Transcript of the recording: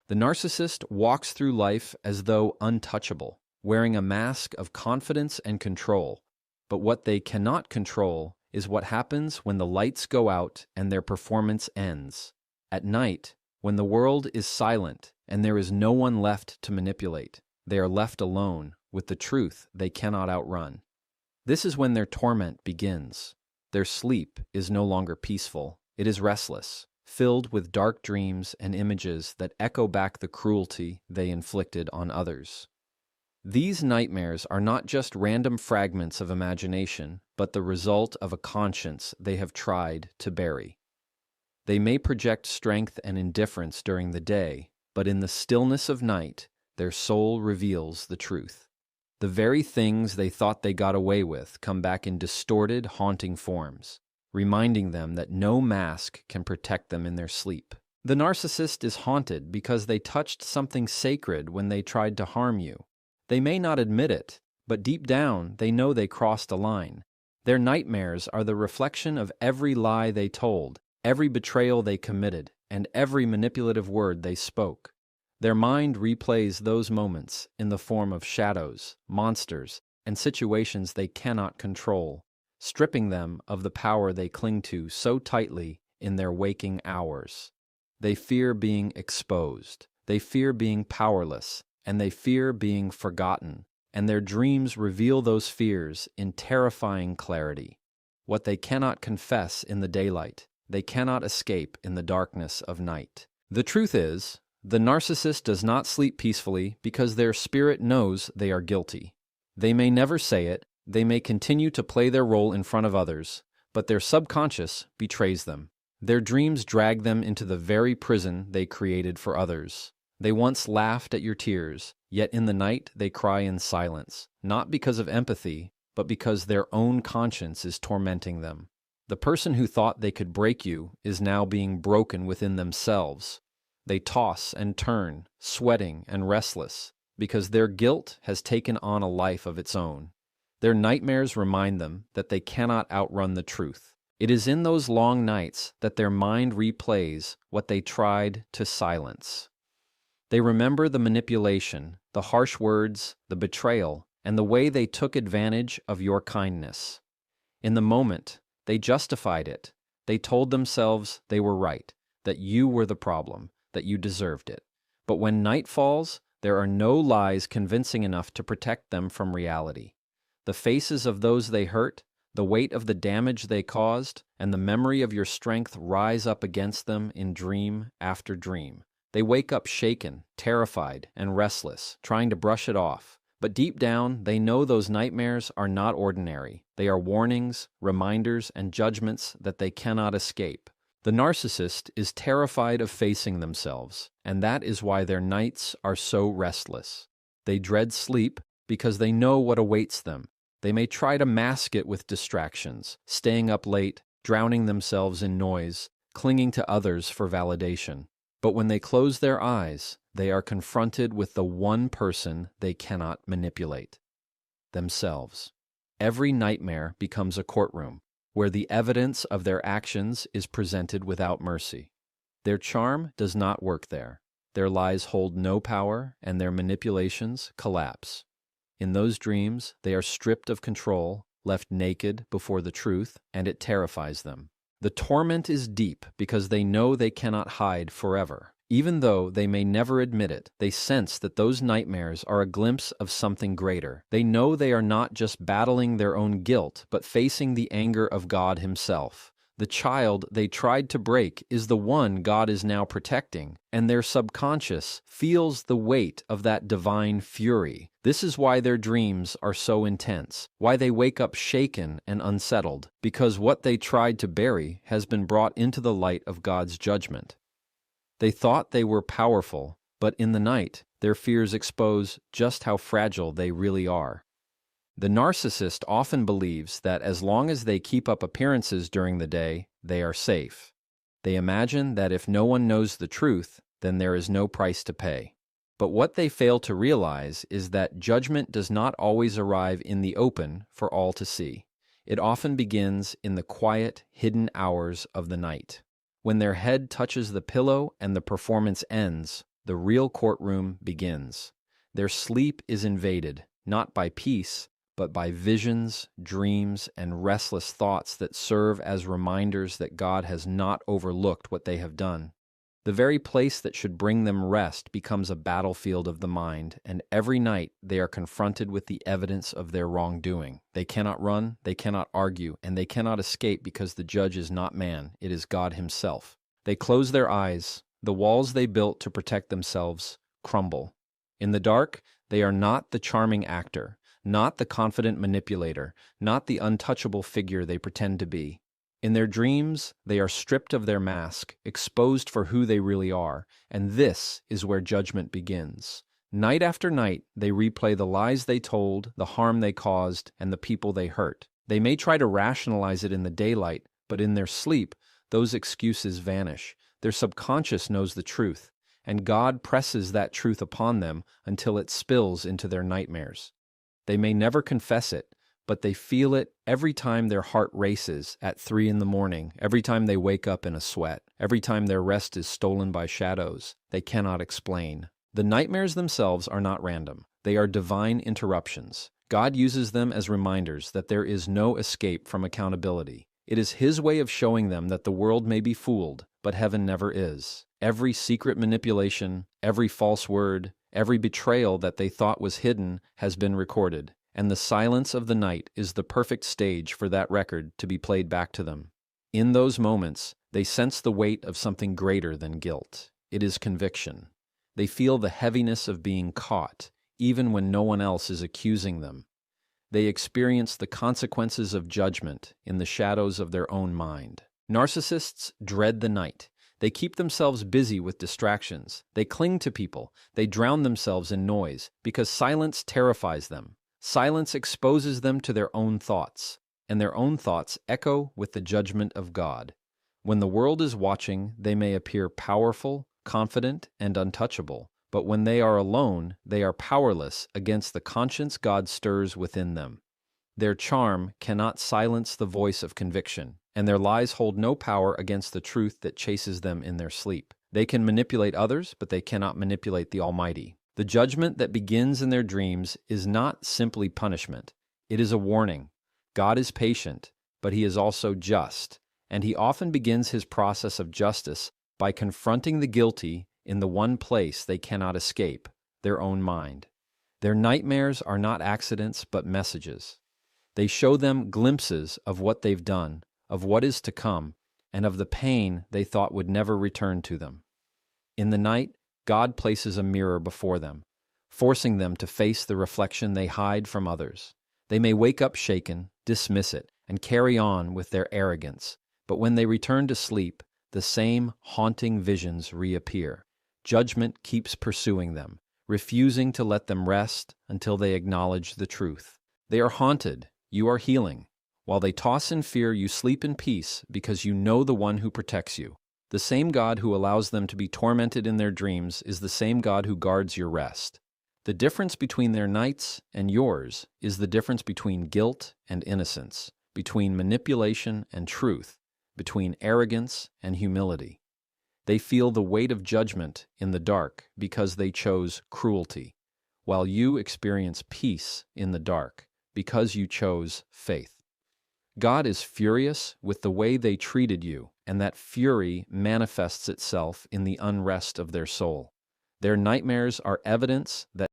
The narcissist walks through life as though untouchable, wearing a mask of confidence and control. But what they cannot control is what happens when the lights go out and their performance ends. At night, when the world is silent and there is no one left to manipulate, they are left alone with the truth they cannot outrun. This is when their torment begins. Their sleep is no longer peaceful. It is restless, filled with dark dreams and images that echo back the cruelty they inflicted on others. These nightmares are not just random fragments of imagination, but the result of a conscience they have tried to bury. They may project strength and indifference during the day, but in the stillness of night, their soul reveals the truth. The very things they thought they got away with come back in distorted, haunting forms, reminding them that no mask can protect them in their sleep. The narcissist is haunted because they touched something sacred when they tried to harm you. They may not admit it, but deep down they know they crossed a line. Their nightmares are the reflection of every lie they told, every betrayal they committed, and every manipulative word they spoke. Their mind replays those moments in the form of shadows, monsters, and situations they cannot control, stripping them of the power they cling to so tightly in their waking hours. They fear being exposed, they fear being powerless, and they fear being forgotten, and their dreams reveal those fears in terrifying clarity. What they cannot confess in the daylight, they cannot escape in the darkness of night. The truth is, the narcissist does not sleep peacefully because their spirit knows they are guilty. They may never say it, they may continue to play their role in front of others, but their subconscious betrays them. Their dreams drag them into the very prison they created for others. They once laughed at your tears, yet in the night they cry in silence, not because of empathy, but because their own conscience is tormenting them. The person who thought they could break you is now being broken within themselves. They toss and turn, sweating and restless, because their guilt has taken on a life of its own. Their nightmares remind them that they cannot outrun the truth. It is in those long nights that their mind replays what they tried to silence. They remember the manipulation, the harsh words, the betrayal, and the way they took advantage of your kindness. In the moment, they justified it. They told themselves they were right, that you were the problem, that you deserved it. But when night falls, there are no lies convincing enough to protect them from reality. The faces of those they hurt, the weight of the damage they caused, and the memory of your strength rise up against them in dream after dream. They wake up shaken, terrified, and restless, trying to brush it off. But deep down, they know those nightmares are not ordinary. They are warnings, reminders, and judgments that they cannot escape. The narcissist is terrified of facing themselves, and that is why their nights are so restless. They dread sleep because they know what awaits them. They may try to mask it with distractions, staying up late, drowning themselves in noise, clinging to others for validation. But when they close their eyes, they are confronted with the one person they cannot manipulate: themselves. Every nightmare becomes a courtroom, where the evidence of their actions is presented without mercy. Their charm does not work there. Their lies hold no power, and their manipulations collapse. In those dreams, they are stripped of control, left naked before the truth, and it terrifies them. The torment is deep because they know they cannot hide forever. Even though they may never admit it, they sense that those nightmares are a glimpse of something greater. They know they are not just battling their own guilt, but facing the anger of God Himself. The child they tried to break is the one God is now protecting, and their subconscious feels the weight of that divine fury. This is why their dreams are so intense, why they wake up shaken and unsettled, because what they tried to bury has been brought into the light of God's judgment. They thought they were powerful, but in the night, their fears expose just how fragile they really are. The narcissist often believes that as long as they keep up appearances during the day, they are safe. They imagine that if no one knows the truth, then there is no price to pay. But what they fail to realize is that judgment does not always arrive in the open for all to see. It often begins in the quiet, hidden hours of the night. When their head touches the pillow and the performance ends, the real courtroom begins. Their sleep is invaded, not by peace, but by visions, dreams, and restless thoughts that serve as reminders that God has not overlooked what they have done. The very place that should bring them rest becomes a battlefield of the mind, and every night they are confronted with the evidence of their wrongdoing. They cannot run, they cannot argue, and they cannot escape because the judge is not man, it is God himself. They close their eyes. The walls they built to protect themselves crumble. In the dark, they are not the charming actor, not the confident manipulator, not the untouchable figure they pretend to be. In their dreams, they are stripped of their mask, exposed for who they really are, and this is where judgment begins. Night after night, they replay the lies they told, the harm they caused, and the people they hurt. They may try to rationalize it in the daylight, but in their sleep, those excuses vanish. Their subconscious knows the truth, and God presses that truth upon them until it spills into their nightmares. They may never confess it, but they feel it every time their heart races at 3 a.m, every time they wake up in a sweat, every time their rest is stolen by shadows they cannot explain. The nightmares themselves are not random. They are divine interruptions. God uses them as reminders that there is no escape from accountability. It is His way of showing them that the world may be fooled, but heaven never is. Every secret manipulation, every false word, every betrayal that they thought was hidden has been recorded, and the silence of the night is the perfect stage for that record to be played back to them. In those moments, they sense the weight of something greater than guilt. It is conviction. They feel the heaviness of being caught, even when no one else is accusing them. They experience the consequences of judgment in the shadows of their own mind. Narcissists dread the night. They keep themselves busy with distractions. They cling to people. They drown themselves in noise because silence terrifies them. Silence exposes them to their own thoughts, and their own thoughts echo with the judgment of God. When the world is watching, they may appear powerful, confident, and untouchable, but when they are alone, they are powerless against the conscience God stirs within them. Their charm cannot silence the voice of conviction, and their lies hold no power against the truth that chases them in their sleep. They can manipulate others, but they cannot manipulate the Almighty. The judgment that begins in their dreams is not simply punishment. It is a warning. God is patient, but He is also just, and He often begins His process of justice by confronting the guilty in the one place they cannot escape, their own mind. Their nightmares are not accidents, but messages. They show them glimpses of what they've done, of what is to come, and of the pain they thought would never return to them. In the night, God places a mirror before them, forcing them to face the reflection they hide from others. They may wake up shaken, dismiss it, and carry on with their arrogance, but when they return to sleep, the same haunting visions reappear. Judgment keeps pursuing them, refusing to let them rest until they acknowledge the truth. They are haunted, you are healing. While they toss in fear, you sleep in peace because you know the one who protects you. The same God who allows them to be tormented in their dreams is the same God who guards your rest. The difference between their nights and yours is the difference between guilt and innocence, between manipulation and truth, between arrogance and humility. They feel the weight of judgment in the dark because they chose cruelty, while you experience peace in the dark because you chose faith. God is furious with the way they treated you, and that fury manifests itself in the unrest of their soul. Their nightmares are evidence that